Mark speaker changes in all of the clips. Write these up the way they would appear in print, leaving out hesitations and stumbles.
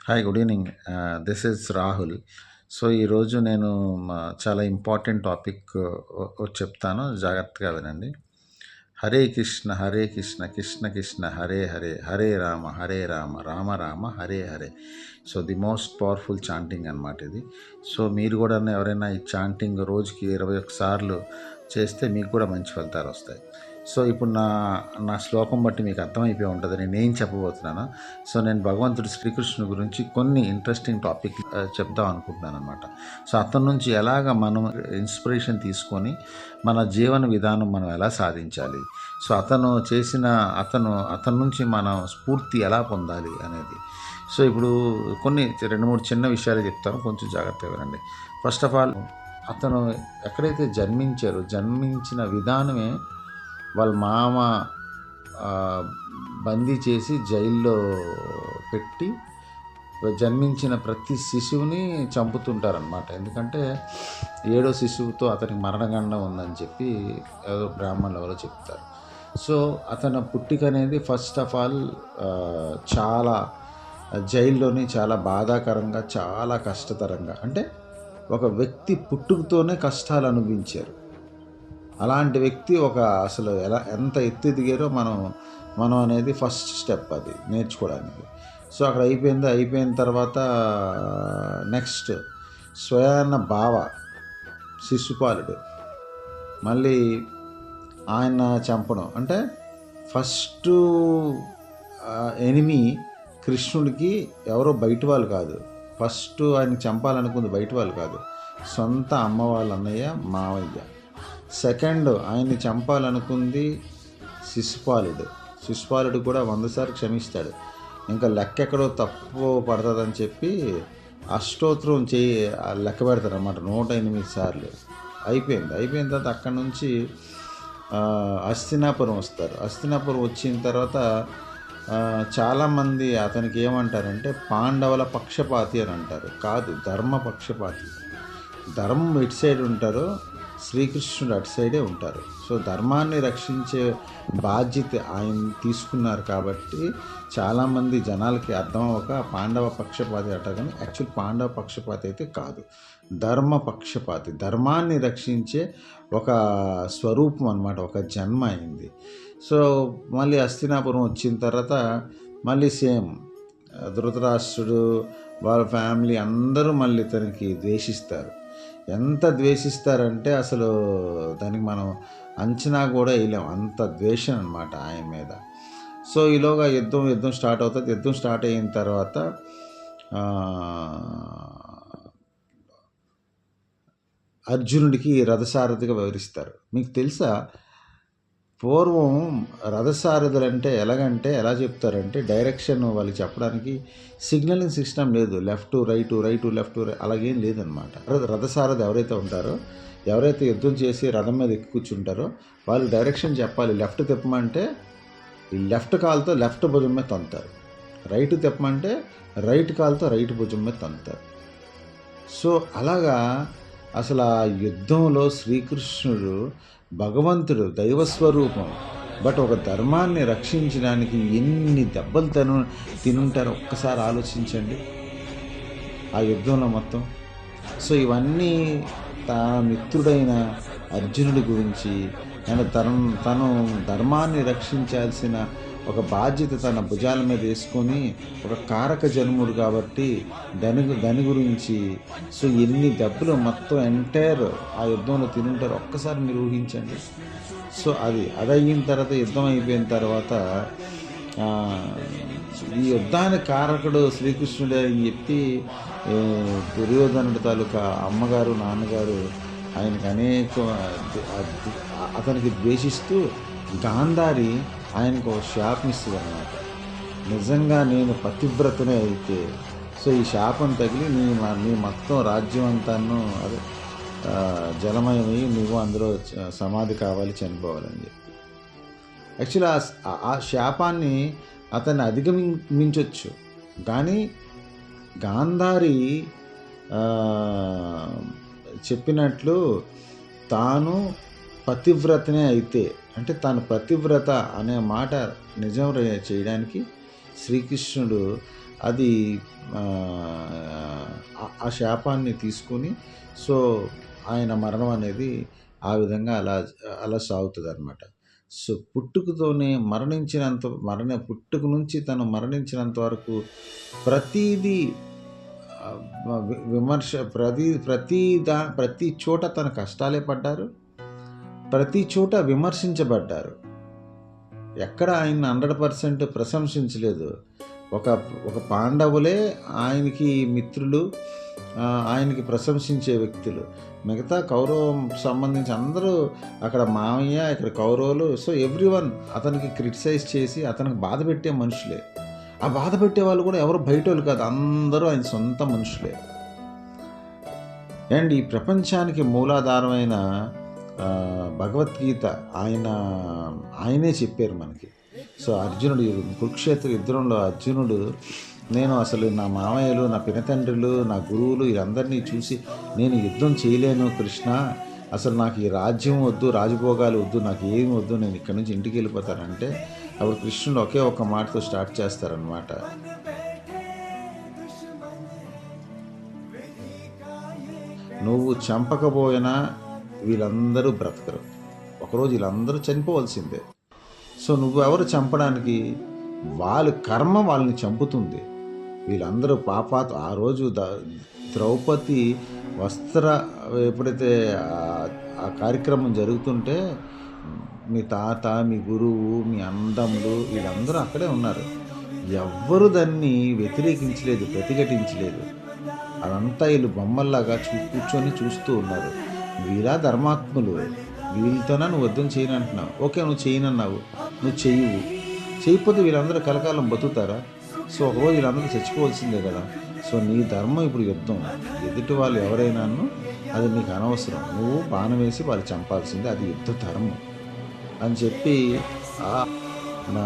Speaker 1: Hi, good evening. This is Rahul. So, ఈరోజు నేను చాలా ఇంపార్టెంట్ టాపిక్ చెప్తాను. జాగ్రత్తగా వినండి. Hare Krishna Hare Krishna Krishna Krishna Hare Hare Hare Rama Rama Rama Hare Hare. So, the most powerful chanting అనమాట ఇది. సో, మీరు కూడా ఎవరైనా ఈ చాంటింగ్ రోజుకి 21 సార్లు చేస్తే మీకు కూడా మంచి ఫలితాలు వస్తాయి. సో, ఇప్పుడు నా నా శ్లోకం బట్టి మీకు అర్థమైపోయి ఉంటుంది నేనేం చెప్పబోతున్నాను. సో, నేను భగవంతుడు శ్రీకృష్ణుని గురించి కొన్ని ఇంట్రెస్టింగ్ టాపిక్ చెప్దాం అనుకుంటున్నాను అనమాట. సో, అతని నుంచి ఎలాగ మనం ఇన్స్పిరేషన్ తీసుకొని మన జీవన విధానం మనం ఎలా సాధించాలి, సో అతని నుంచి మనం స్ఫూర్తి ఎలా పొందాలి అనేది. సో, ఇప్పుడు కొన్ని 2-3 చిన్న విషయాలు చెప్తాను, కొంచెం జాగ్రత్తగా వినండి. ఫస్ట్ ఆఫ్ ఆల్, అతను ఎక్కడైతే జన్మించిన విధానమే వాళ్ళ మామ బందీ చేసి జైల్లో పెట్టి జన్మించిన ప్రతి శిశువుని చంపుతుంటారనమాట. ఎందుకంటే 7వ శిశువుతో అతనికి మరణగండం ఉందని చెప్పి ఏదో బ్రాహ్మణులు ఎవరో చెప్తారు. సో, అతని పుట్టిక అనేది ఫస్ట్ ఆఫ్ ఆల్ చాలా జైల్లోని చాలా బాధాకరంగా, చాలా కష్టతరంగా, అంటే ఒక వ్యక్తి పుట్టుకతోనే కష్టాలు అనుభవించారు. అలాంటి వ్యక్తి అసలు ఎంత ఎత్తు ఎదిగారో మనం అనేది ఫస్ట్ స్టెప్ అది నేర్చుకోవడానికి. సో, అక్కడ అయిపోయిన తర్వాత నెక్స్ట్ స్వయాన బావ శిశుపాలుడు మళ్ళీ ఆయన చంపడం. అంటే ఫస్ట్ ఎనిమి కృష్ణుడికి ఎవరో బయట వాళ్ళు కాదు. ఫస్ట్ ఆయన చంపాలనుకుంది బయట వాళ్ళు కాదు, సొంత అమ్మ వాళ్ళ అన్నయ్య, మావయ్య. సెకండ్ ఆయన్ని చంపాలనుకుంది శిశుపాలుడు కూడా 100 సార్లు క్షమిస్తాడు. ఇంకా లెక్క ఎక్కడో తప్పు పడుతుందని చెప్పి అష్టోత్తరం లెక్క పెడతారు అన్నమాట 108 సార్లు. అయిపోయిన తర్వాత అక్కడి నుంచి హస్తినాపురం వస్తారు. హస్తినాపురం వచ్చిన తర్వాత చాలామంది అతనికి ఏమంటారంటే పాండవుల పక్షపాతి అని అంటారు. కాదు, ధర్మ పక్షపాతి. ధర్మం ఇటు సైడ్ ఉంటారో శ్రీకృష్ణుడు అటు సైడే ఉంటారు. సో, ధర్మాన్ని రక్షించే బాధ్యత ఆయన తీసుకున్నారు కాబట్టి చాలామంది జనాలకి అర్థం అవ్వక పాండవ పక్షపాతి అంటారు, కానీ యాక్చువల్ పాండవ పక్షపాతి అయితే కాదు, ధర్మ పక్షపాతి. ధర్మాన్ని రక్షించే ఒక స్వరూపం అన్నమాట, ఒక జన్మ అయింది. సో, మళ్ళీ హస్తినాపురం వచ్చిన తర్వాత మళ్ళీ సేమ్ ధృతరాష్ట్రుడు వాళ్ళ ఫ్యామిలీ అందరూ మళ్ళీ ఇతనికి ద్వేషిస్తారు. ఎంత ద్వేషిస్తారంటే అసలు దానికి మనం అంచనా కూడా వేయలేం, అంత ద్వేషం అనమాట ఆయన మీద. సో, ఈలోగా యుద్ధం స్టార్ట్ అవుతుంది. యుద్ధం స్టార్ట్ అయిన తర్వాత అర్జునుడికి రథసారథిగా వివరిస్తారు. మీకు తెలుసా, పూర్వం రథసారథులు అంటే ఎలా చెప్తారంటే డైరెక్షన్ వాళ్ళకి చెప్పడానికి సిగ్నలింగ్ సిస్టమ్ లేదు. లెఫ్ట్ రైటు లెఫ్ట్ అలాగేం లేదనమాట. రథసారథి ఎవరైతే ఉంటారో, ఎవరైతే యుద్ధం చేసి రథం మీద ఎక్కి కూర్చుంటారో వాళ్ళు డైరెక్షన్ చెప్పాలి. లెఫ్ట్ తిప్పమంటే ఈ లెఫ్ట్ కాల్తో లెఫ్ట్ భుజం మీద తంతారు, రైట్ తిప్పమంటే రైట్ కాల్తో రైట్ భుజం మీద తంతారు. సో, అలాగా అసలు ఆ యుద్ధంలో శ్రీకృష్ణుడు భగవంతుడు, దైవస్వరూపం, బట్ ఒక ధర్మాన్ని రక్షించడానికి ఎన్ని దెబ్బలు తినుంటారో ఒక్కసారి ఆలోచించండి ఆ యుద్ధంలో మొత్తం. సో, ఇవన్నీ తన మిత్రుడైన అర్జునుడి గురించి, తను ధర్మాన్ని రక్షించాల్సిన ఒక బాధ్యత తన భుజాల మీద వేసుకొని ఒక కారక జన్ముడు కాబట్టి దాని గురించి. సో, ఎన్ని దెబ్బలు మొత్తం ఎంటైర్ ఆ యుద్ధంలో తినుంటారు ఒక్కసారి మీరు ఊహించండి. సో, అది అయిన తర్వాత యుద్ధం అయిపోయిన తర్వాత ఈ యుద్ధానికి కారకుడు శ్రీకృష్ణుడే అని చెప్పి దుర్యోధనుడి తాలూకా అమ్మగారు, నాన్నగారు ఆయనకు అతనికి ద్వేషిస్తూ గాంధారి ఆయనకు ఒక శాపం ఇస్తుంది అన్నమాట. నిజంగా నేను పతివ్రతనే అయితే, సో ఈ శాపం తగిలి నీ మొత్తం రాజ్యం అంతాను అదే జలమయమై నువ్వు అందులో సమాధి కావాలి, చనిపోవాలని చెప్పి. యాక్చువల్లీ ఆ శాపాన్ని అతన్ని అధిగమించవచ్చు, కానీ గాంధారి చెప్పినట్లు తాను పతివ్రతనే అయితే, అంటే తాను పతివ్రత అనే మాట నిజం చేయడానికి శ్రీకృష్ణుడు అది ఆ శాపాన్ని తీసుకొని సో ఆయన మరణం అనేది ఆ విధంగా అలా సాగుతుందనమాట. సో పుట్టుకతోనే పుట్టుక నుంచి తను మరణించినంత వరకు ప్రతీదీ విమర్శ ప్రతి చోట తన కష్టాలే పడ్డారు. ప్రతి చోట విమర్శించబడ్డారు. ఎక్కడ ఆయన 100% ప్రశంసించలేదు. ఒక పాండవులే ఆయనకి మిత్రులు, ఆయనకి ప్రశంసించే వ్యక్తులు. మిగతా కౌరవం సంబంధించి అందరూ అక్కడ మామయ్య, ఇక్కడ కౌరవులు. సో ఎవ్రీవన్ అతనికి క్రిటిసైజ్ చేసి అతనికి బాధ పెట్టే మనుషులే. ఆ బాధ పెట్టే వాళ్ళు కూడా ఎవరు బయటోళ్ళు కాదు, అందరూ ఆయన సొంత మనుషులే. అండ్ ఈ ప్రపంచానికి మూలాధారమైన భగవద్గీత ఆయనే చెప్పారు మనకి. సో అర్జునుడు కురుక్షేత్ర యుద్ధంలో అర్జునుడు నేను అసలు నా మామయ్యలు, నా పినతండ్రులు, నా గురువులు వీరందరినీ చూసి నేను యుద్ధం చేయలేను కృష్ణ, అసలు నాకు ఈ రాజ్యం వద్దు, రాజభోగాలు వద్దు, నాకు ఏమి వద్దు, నేను ఇక్కడి నుంచి ఇంటికి వెళ్ళిపోతానంటే అప్పుడు కృష్ణుడు ఒకే ఒక మాటతో స్టార్ట్ చేస్తారనమాట. నువ్వు చంపకపోయినా వీళ్ళందరూ బ్రతకరు, ఒకరోజు వీళ్ళందరూ చనిపోవలసిందే. సో నువ్వెవరు చంపడానికి? వాళ్ళ కర్మ వాళ్ళని చంపుతుంది. వీళ్ళందరూ ఆ రోజు ద్రౌపది ఎప్పుడైతే ఆ కార్యక్రమం జరుగుతుంటే మీ తాత, మీ గురువు, మీ అందములు వీళ్ళందరూ అక్కడే ఉన్నారు. ఎవ్వరు దాన్ని వ్యతిరేకించలేదు, ప్రతిఘటించలేదు. అదంతా వీళ్ళు బొమ్మల్లాగా కూర్చొని చూస్తూ ఉన్నారు. వీళ్ళ ధర్మాత్ములు, వీళ్ళతోనా నువ్వు యుద్ధం చేయను అంటున్నావు. ఓకే, నువ్వు చేయనన్నావు, నువ్వు చేయకపోతే వీళ్ళందరూ కలకాలం బతుకుతారా? సో ఒకరోజు వీళ్ళందరూ చచ్చిపోవాల్సిందే కదా. సో నీ ధర్మం ఇప్పుడు యుద్ధం. ఎదుటి వాళ్ళు ఎవరైనాను అది నీకు అనవసరం, నువ్వు బాణం వేసి వాళ్ళు చంపాల్సిందే, అది యుద్ధ ధర్మం అని చెప్పి నా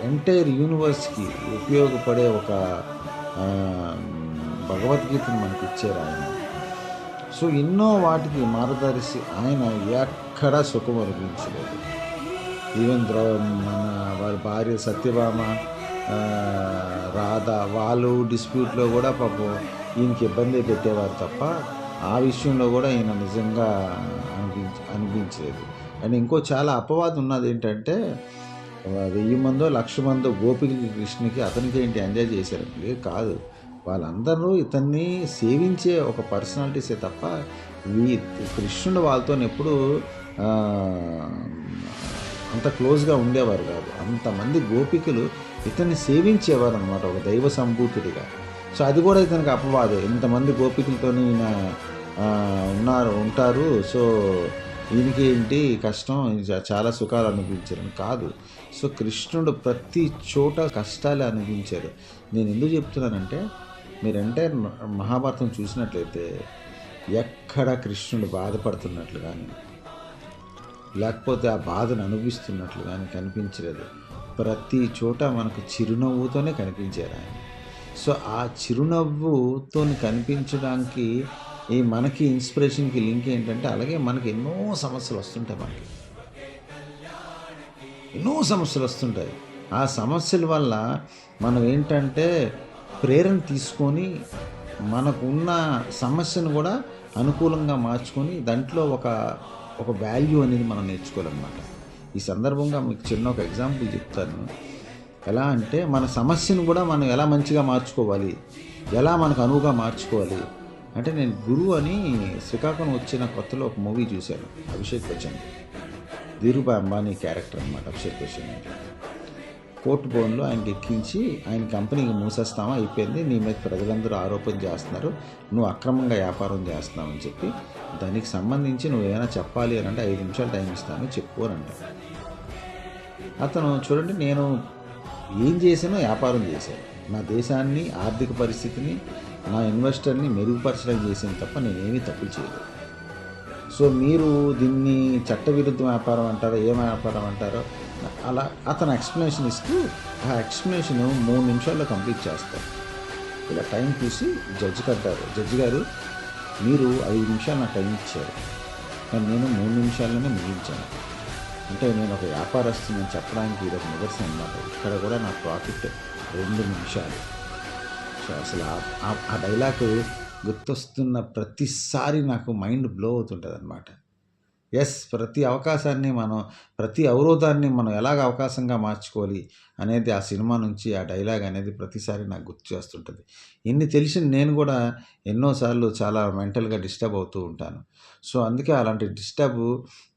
Speaker 1: ఎంటైర్ యూనివర్స్కి ఉపయోగపడే ఒక భగవద్గీతను మనకి ఇచ్చారు ఆయన. సో ఎన్నో వాటికి మార్గదర్శి ఆయన. ఎక్కడా సుఖం అనిపించలేదు. ఈవెన్ వారి భార్య సత్యభామ, రాధ, వాళ్ళు డిస్ప్యూట్లో కూడా పాపం ఈయనకి ఇబ్బంది పెట్టేవారు తప్ప ఆ విషయంలో కూడా ఈయన నిజంగా అనిపించలేదు. అండ్ ఇంకో చాలా అపవాదం ఉన్నది ఏంటంటే 1000 మందో 1,00,000 మందో గోపికలకి, కృష్ణకి, అతనికి ఏంటి ఎంజాయ్ చేశారు కాదు. వాళ్ళందరూ ఇతన్ని సేవించే ఒక పర్సనాలిటీసే తప్ప కృష్ణుడు వాళ్ళతో ఎప్పుడు అంత క్లోజ్గా ఉండేవారు కాదు. అంతమంది గోపికలు ఇతన్ని సేవించేవారు అనమాట, ఒక దైవ సంభూతుడిగా. సో అది కూడా ఇతనికి అపవాదే. ఇంతమంది గోపికలతో ఈయన ఉంటారు, సో ఈయనకి ఏంటి కష్టం, చాలా సుఖాలు అనిపించారని కాదు. సో కృష్ణుడు ప్రతి చోట కష్టాలే అనిపించారు. నేను ఎందుకు చెప్తున్నానంటే, మీరంటే మహాభారతం చూసినట్లయితే ఎక్కడ కృష్ణుడు బాధపడుతున్నట్లు కానీ, లేకపోతే ఆ బాధను అనుభవిస్తున్నట్లు కానీ కనిపించలేదు. ప్రతి చోట మనకు చిరునవ్వుతోనే కనిపించారు ఆయన. సో ఆ చిరునవ్వుతో కనిపించడానికి మనకి ఇన్స్పిరేషన్కి లింక్ ఏంటంటే, అలాగే మనకి ఎన్నో సమస్యలు వస్తుంటాయి. ఆ సమస్యల వల్ల మనం ఏంటంటే ప్రేరణ తీసుకొని మనకున్న సమస్యను కూడా అనుకూలంగా మార్చుకొని దాంట్లో ఒక వాల్యూ అనేది మనం నేర్చుకోవాలన్నమాట. ఈ సందర్భంగా మీకు చిన్న ఒక ఎగ్జాంపుల్ చెప్తాను. ఎలా అంటే, మన సమస్యను కూడా మనం ఎలా మంచిగా మార్చుకోవాలి, ఎలా మనకు అనువుగా మార్చుకోవాలి అంటే, నేను గురువు అని శ్రీకాకుళం వచ్చిన కొత్తలో ఒక మూవీ చూశాను, అభిషేక్ బచ్చన్. ధీరుభాయ్ అంబానీ క్యారెక్టర్ అనమాట అభిషేక్ బచ్చన్. కోర్టు బోన్లో ఆయనకి ఎక్కించి ఆయన కంపెనీకి మూసేస్తామా, అయిపోయింది, నీ మీద ప్రజలందరూ ఆరోపణ చేస్తున్నారు, నువ్వు అక్రమంగా వ్యాపారం చేస్తున్నావు అని చెప్పి, దానికి సంబంధించి నువ్వు ఏమైనా చెప్పాలి అని అంటే 5 నిమిషాలు టైం ఇస్తాను, చెప్పు అని అంట. అతను చూడండి, నేను ఏం చేశానో వ్యాపారం చేశాను, నా దేశాన్ని, ఆర్థిక పరిస్థితిని, నా ఇన్వెస్టర్ని మెరుగుపరచడం చేసాను తప్ప నేనేమీ తప్పులు చేయలేదు. సో మీరు దీన్ని చట్టవిరుద్ధ వ్యాపారం అంటారో, ఏం వ్యాపారం అంటారో అలా అతను ఎక్స్ప్లెనేషన్ ఇస్తూ, ఆ ఎక్స్ప్లెనేషన్ 3 నిమిషాల్లో కంప్లీట్ చేస్తారు. ఇలా టైం చూసి జడ్జి గారు మీరు 5 నిమిషాలు నాకు టైం ఇచ్చారు, కానీ నేను 3 నిమిషాల్లోనే ముగించాను. అంటే నేను ఒక వ్యాపారస్తుని చెప్పడానికి ఇది ఒక నిదర్శనం అన్నమాట. ఇక్కడ కూడా నా ప్రాఫిట్ 2 నిమిషాలు. సో, అసలు ఆ డైలాగు గుర్తొస్తున్న ప్రతిసారి నాకు మైండ్ బ్లో అవుతుంటదనమాట. ప్రతి అవకాశాన్ని మనం, ప్రతి అవరోధాన్ని మనం ఎలాగ అవకాశంగా మార్చుకోవాలి అనేది ఆ సినిమా నుంచి ఆ డైలాగ్ అనేది ప్రతిసారి నాకు గుర్తు చేస్తుంటది. ఇన్ని తెలిసిన నేను గూడా ఎన్నో సార్లు చాలా మెంటల్‌గా డిస్టర్బ్ అవుతూ ఉంటాను. సో, అందుకే అలాంటి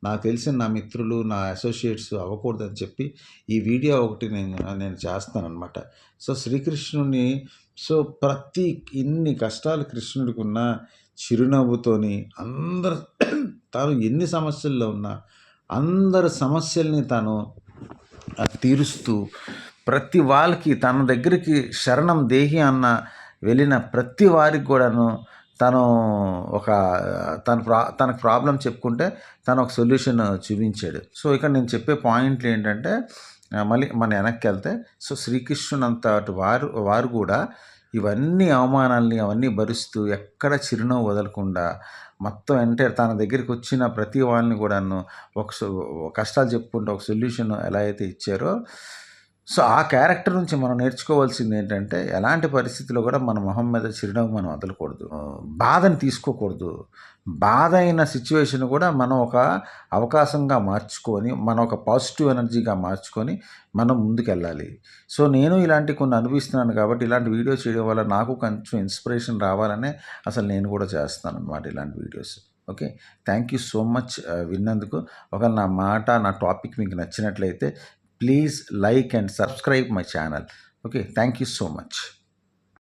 Speaker 1: నాకు తెలిసిన నా మిత్రులు, నా అసోసియేట్స్ అవ్వకూడదని చెప్పి ఈ వీడియో ఒకటి నేను చేస్తాననమాట. సో, శ్రీకృష్ణుడిని సో, ఇన్ని కష్టాలు కృష్ణుడికున్న చిరునవ్వుతోని అందరు తాను ఎన్ని సమస్యల్లో ఉన్నా అందరి సమస్యల్ని తాను తీరుస్తూ ప్రతి వాళ్ళకి తన దగ్గరికి శరణం దేహి అన్న వెళ్ళిన ప్రతి వారికి కూడాను తను ఒక తనకు ప్రాబ్లం చెప్పుకుంటే తను ఒక సొల్యూషన్ చూపించాడు. సో ఇక్కడ నేను చెప్పే పాయింట్లు ఏంటంటే మళ్ళీ మన వెనక్కి వెళ్తే సో శ్రీకృష్ణుడు అంతటి వారు కూడా ఇవన్నీ అవమానాల్ని అవన్నీ భరిస్తూ ఎక్కడ చిరునవ్వు వదలకుండా మొత్తం అంటే తన దగ్గరికి వచ్చిన ప్రతి వాళ్ళని కూడాను కష్టాలు చెప్పుకుంటూ ఒక సొల్యూషన్ ఎలా అయితే ఇచ్చారో సో ఆ క్యారెక్టర్ నుంచి మనం నేర్చుకోవాల్సింది ఏంటంటే ఎలాంటి పరిస్థితుల్లో కూడా మన మొహం మీద చిరునవ్వు మనం వదలకూడదు, బాధని తీసుకోకూడదు. బాధ అయిన సిచ్యువేషన్ కూడా మనం ఒక అవకాశంగా మార్చుకొని మనం ఒక పాజిటివ్ ఎనర్జీగా మార్చుకొని మనం ముందుకెళ్ళాలి. సో నేను ఇలాంటి కొన్ని అనుభవిస్తున్నాను కాబట్టి ఇలాంటి వీడియో చేయడం వల్ల నాకు కొంచెం ఇన్స్పిరేషన్ రావాలనే అసలు నేను కూడా చేస్తాను అనమాట ఇలాంటి videos. Okay, thank you so much విన్నందుకు. ఒకవేళ నా మాట నా టాపిక్ మీకు నచ్చినట్లయితే please like and subscribe my channel. Okay, thank you so much.